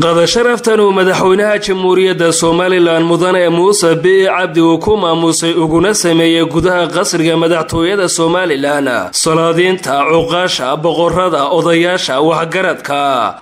qada sharaftan uu madaxweynaha jamhuuriyadda Soomaaliland mudane Muuse Biixi Cabdi uu ku maamusay uguna sameeyay gudaha qasriga madaxtooyada Soomaaliland salaadiinta cuqaasha boqorada odayaasha waxgaradka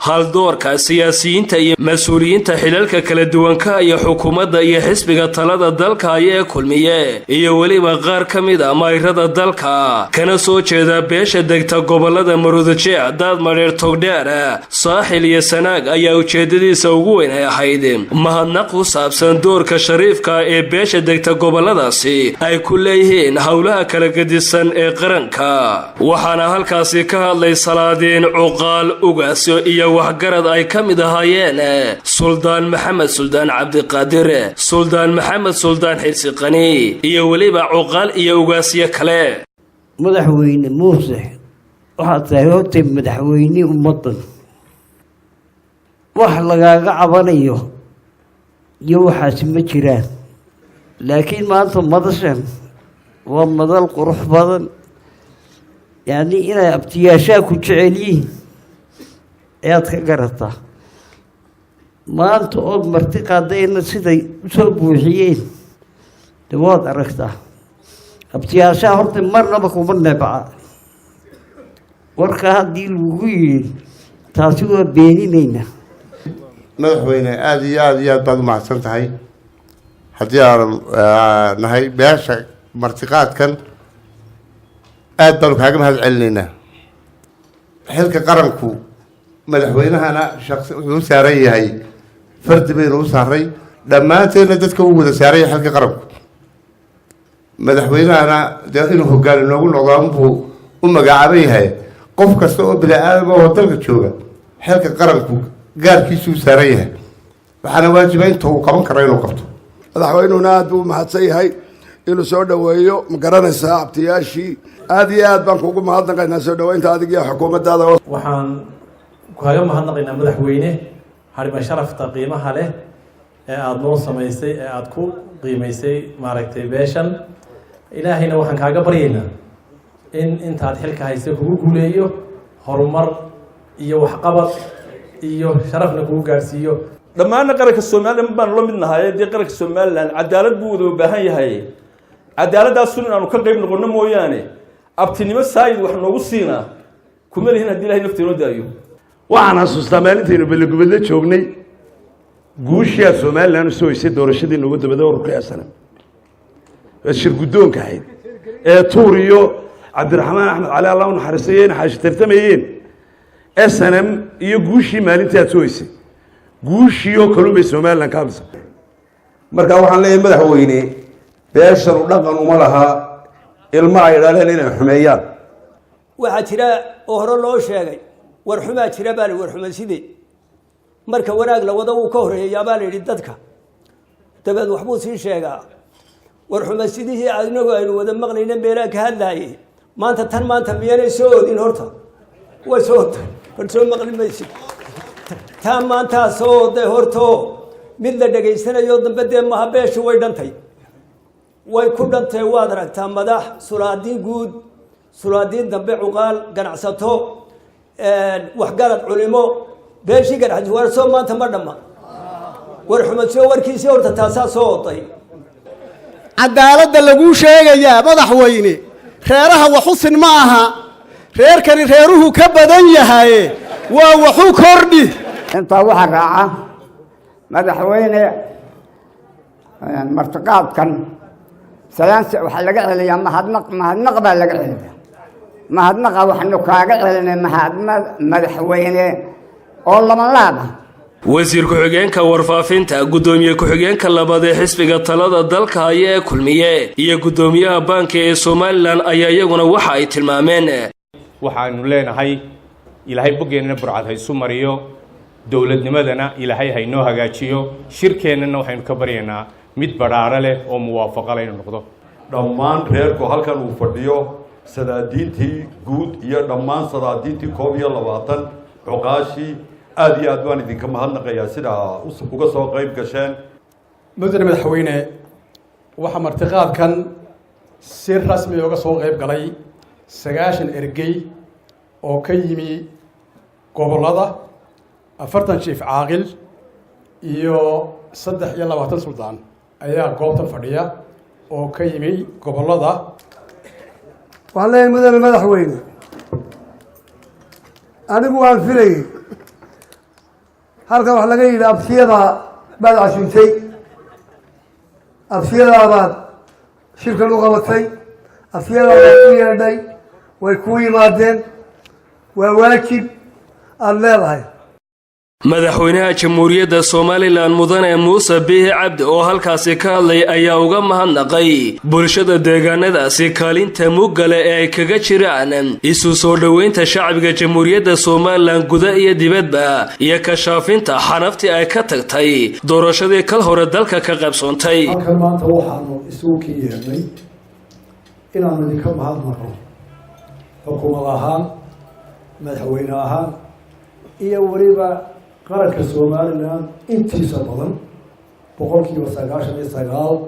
haldoorka siyaasiyiinta iyo mas'uuliyiinta xilalka kala duwan ka iyo xukuumadda iyo xisbiga talada dalka ay kulmiyeen iyo waliba qaar kamid ah mayrada dalka kana soo jeeda beesha degta gobolada Maroodijeex Daadmareer Togdheer Saaxil iyo Sanaag ayaa ujeedadiisa ugu weyn ay ahayd mahadnaq ku saabsan doorka shariifka ee beesha degta goboladaasi ay ku leeyihiin hawlaha kala gedisan ee qaranka waxaana halkaasi ka hadlay salaadiin cuqaal ugaasyo iyo waxgarad ay kamid ahaayeen Suldaan Maxamed Suldaan Cabdiqaadir Suldaan Maxamed Suldaan Xilsi Qani iyo waliba cuqaal iyo ugaasyo kale madaxweyne Muuse waxa tahay horta madaxweyne ummadan wax lagaaga cabanayo iyo waxaas ma jiraan laakiin maanta madashan waa madal qurux badan yani inay abtiyaashaa ku jeceliin ayaad ka garataa maanta oo marti qaadayna siday u soo buuxiyeen dawaad aragtaa abtiyaashaa horta marnaba kuma neebca warka haddii lagu yidhi taasi waa beeninayna madaxweyne aad iyo aad baad u mahadsan tahay haddii aan nahay beesha martiqaadkan aad baan kaaga mahad celinaynaa xilka qaranku madaxweynahana shakhsi wuxuu saaran yahay fardi baynu u saaray dhammaanteedna dadka uu wada saaran yahay xilka qaranku madaxweynahana dee inuu hoggaan inoogu noqdaa unbuu u magacaaban yahay qof kasta oo bini aadam oo dalka jooga xilka qaranku gaarkiisuu saaran yahay waxaana waajiba inta uu qaban karo inuu qabto madaxweynuhuna aad buu mahadsan yahay inuu soo dhaweeyo ma garanaysaa abtiyaashii aad iyo aad baan kuugu mahadnaqaynaa soo dhaweynta adig iyo xukuumaddaada waxaan kaaga mahadnaqaynaa madaxweyne harima sharafta qiimaha leh ee aada noo samaysay ee aada ku qiimaysay maaragtay beeshan ilaahayna waxaan kaaga baryaynaa in intaad xilka haysay kugu guuleeyo horumar iyo waxqabad iyo sharafna kugu gaarsiiyo dhammaan qaranka Soomaaliland baan la mid nahay ee qaranka Soomaaliland cadaalad buu u baahan yahay cadaaladaas aanu ka qayb noqono mooyaane abtinimo saayid wax noogu siina kuma leeyahay hadii Ilaahay nafteena daayo waxaan xasuustaa maalinteenu balgobadla joognay guushiya Soomaaliland soo isay doorashadii ugu dabada ururka sanad shir gudoonka ahayd ee Tuuriyo Cabdiraxmaan Axmed Cali Allah u naxariisayeen xaashi tartamayeen SNM iyo guushii maalintii soo isay guushiyo kalubay Soomaaliland ka habsa marka waxaan leeyahay madaxweyne beeshan u dhaqan uma laha ilma ay dhaleen inay xumeeyaan waxa jira oo hore loo sheegay war xumaa jira baa war xumaa sidii marka wanaag la wada uu ka horeeyay baa la yiri dadka dabad waxbuu sii sheegaa war xumaa sidii aadnagu aynu wada maqlayna beelaa ka hadlaayay maanta miyanay soo odin horta way soo soo maqlimaysid taa maanta soo day horto mid la dhageysanayo dambe de ma beeshu way dhantay way ku dhantay waad aragtaa madax sulaadiin guud sulaadiin dambe cuqaal ganacsato waxgarad culimo beeshii ganacsi war soo maanta ma dhama war xumadsoo warkiisii horta taasaa soo oday cadaaladda lagu sheegayaa madaxweyne reeraha waxusin ma aha reerkani reeruhu ka badan yahay waa wuxuu kordhi inta waxa raaca madaxweyne martiqaadkan salaansi waxa laga celiyaa mahadnaq baa laga celiyaa mahadnaqa waxaanu kaaga celinay madaxweyne oo lama laaba wasiir ku-xigeenka warfaafinta gudoomiye ku-xigeenka labaad ee xisbiga talada dalka ayaa kulmiye iyo gudoomiyaha banka ee Soomaaliland ayaa iyaguna waxa ay tilmaameen waxaanu leenahay ilaahay bogeena burcad haysu mariyo dawladnimadana ilaahay haynoo hagaajiyo shirkeennana waxaynu ka baryaynaa mid baraare leh oo muwaafaqo leh inuu noqdo dhammaan reerku halkan uu fadhiyo sadaadiintii guud iyo dhammaan sadaadiintii 12 cuqaashi aad iyo aad waan idinka mahadnaqayaa sida uga soo qayb gasheen mudane madaxweyne waxa martiqaadkan si rasmi uga soo qayb galay 9 ergey oo ka yimi gobolada 40 jiif caaqil iyo 23 suldaan ayaa goobta fadhiya oo ka yimi gobolada. waxaan leeyahay mudane madaxweyne anigu waan filayay halkan wax laga yidhi abtiyada baad casuntay abtiyadaa baad shirkan u qabatay abtiyadaa baad u yeedhay way kuu yimaadeen waa waajib aada leedahay. madaxweynaha jamhuuriyadda Soomaaliland mudane Muuse Biixi Cabdi oo halkaasi ka hadlay ayaa uga mahadnaqay bulshada deegaanadaasi kaalinta mugale ee ay kaga jiraan isu soo dhaweynta shacbiga jamhuuriyadda Soomaaliland guda iyo dibadba iyo ka shaafinta xanaftii ay ka tagtay doorashadii kal hore dalka ka qabsoontay. halkan maanta waxaanu isugu keenay inaanu idinka mahadnaqo xukuumad ahaan madaxweyne ahaan iyo waliba qaranka Soomaaliland intiisa badan 99%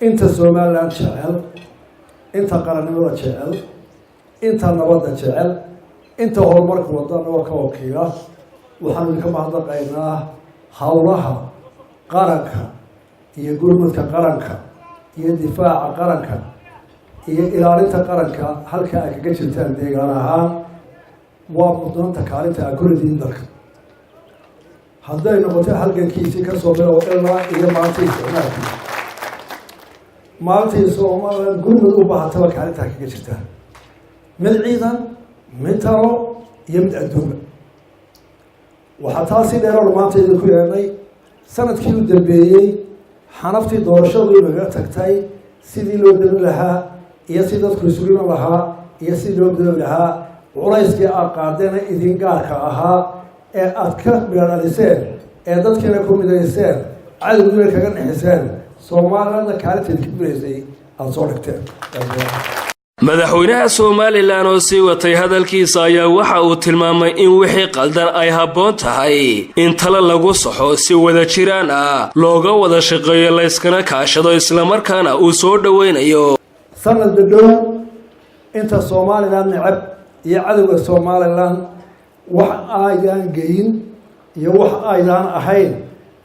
inta Soomaaliland jecel inta qarannimada jecel inta nabadda jecel inta horumarka wadana oo ka wakiila waxaanu idinka mahadnaqaynaa hawlaha qaranka iyo gurmadka qaranka iyo difaaca qaranka iyo ilaalinta qaranka halka ay kaga jirtaan deegaan ahaan waa mudnaanta kaalinta agoradii dalka hadday noqotay halgankiisii ka soo bilow ilaa iyo maalintii Soomaaliland gurmad u baahataba kaalintaa kaga jirtaa mid ciidan mid talo iyo mid adduunba waxaa taasi dheeroo maanta idinku yeedhnay sanadkii u dambeeyey xanaftii doorashadu inaga tagtay sidii loo dami lahaa iyo si dadku isugiman lahaa iyo sidii loo dami lahaa culayskii aad qaadeen idin gaarka ahaa ee aad ka midhaliseen ee dadkiina ku midayseen cadowgiina kaga nixiseen Soomaalilandna kaalinteed ka bilaysay aad soo dhigteen. madaxweynaha Soomaaliland oo sii watay hadalkiisa ayaa waxa uu tilmaamay in wixii qaldan ay habboon tahay in talo lagu saxo si wada jiraan ah looga wada shaqeeyo la iskana kaashado isla markaana uu soo dhaweynayo sanad dhow inta Soomaaliland necab iyo cadowga Soomaaliland wax ayaan geyin iyo wax ayaan ahayn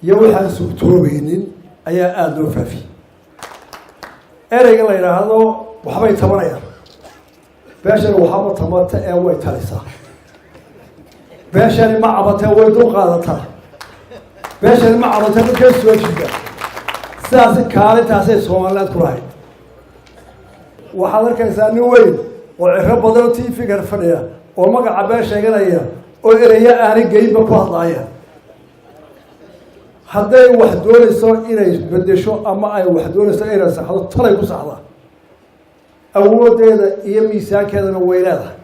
iyo waxaan suurtoobeynin ayaa aad loo faafiyay ereyga la yiraahdo waxbay tabanayaan beeshan waxba tamata ee way talisaa beeshan ma cabata way dul qaadataa beeshan ma cabata markay soo jiida sidaas kaalintaas ay Soomaaliland ku lahayd waxaad arkaysaa nin weyn oo cirro badan oo TV-ga fadhiya oo magaca been sheeganaya oo eraya aanay geynba ku hadlaaya hadday wax doonayso inay bedesho ama ay wax doonayso inay saxdo talay ku saxdaa awoodeeda iyo miisaankeedana way leedahay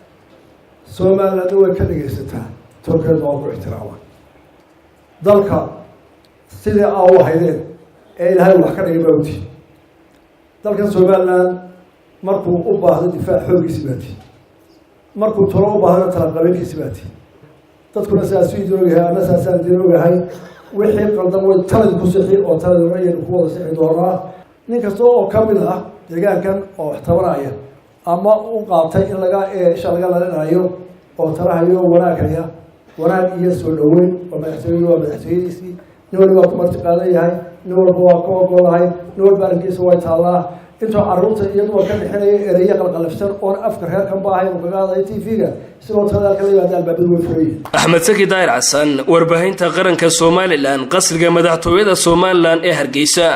Soomaaliland way ka dhagaysataa tolkeeda oo ku ixtiraama dalka sidii aa u haydeen ee ilaahay wax ka dhigay bawti dalka Soomaaliland markuu u baahdo difaac xoogiisa baati markuu talo u baahdo tala qabankiisa baati dadkuna sidaas u joogahay ana saasaan joogahay wixii qaldan way talad ku sixi oo talada ay ku wada sixi doonaa nin kasta oo kamid ah deegaankan oo tabanaya ama u qaatay in laga laga lalanayo oo tarahayo wanaag iyo soo dhaweyn oo madaxtooyadiisii nin walba ku martiqaadayahay nin walba waa ka ogolahay nin walba arkiisa way taalaa inta carruurta iyagoo ka dhixinaya eraya qalqalafsan oo afka reer kan baahay oo kaga hadlay TV-ga sidoo kale kala yimaada albaabada way furayeen. Axmed Saki Daahir Xasan warbaahinta qaranka Soomaaliland qasriga madaxtooyada Soomaaliland ee Hargeysa.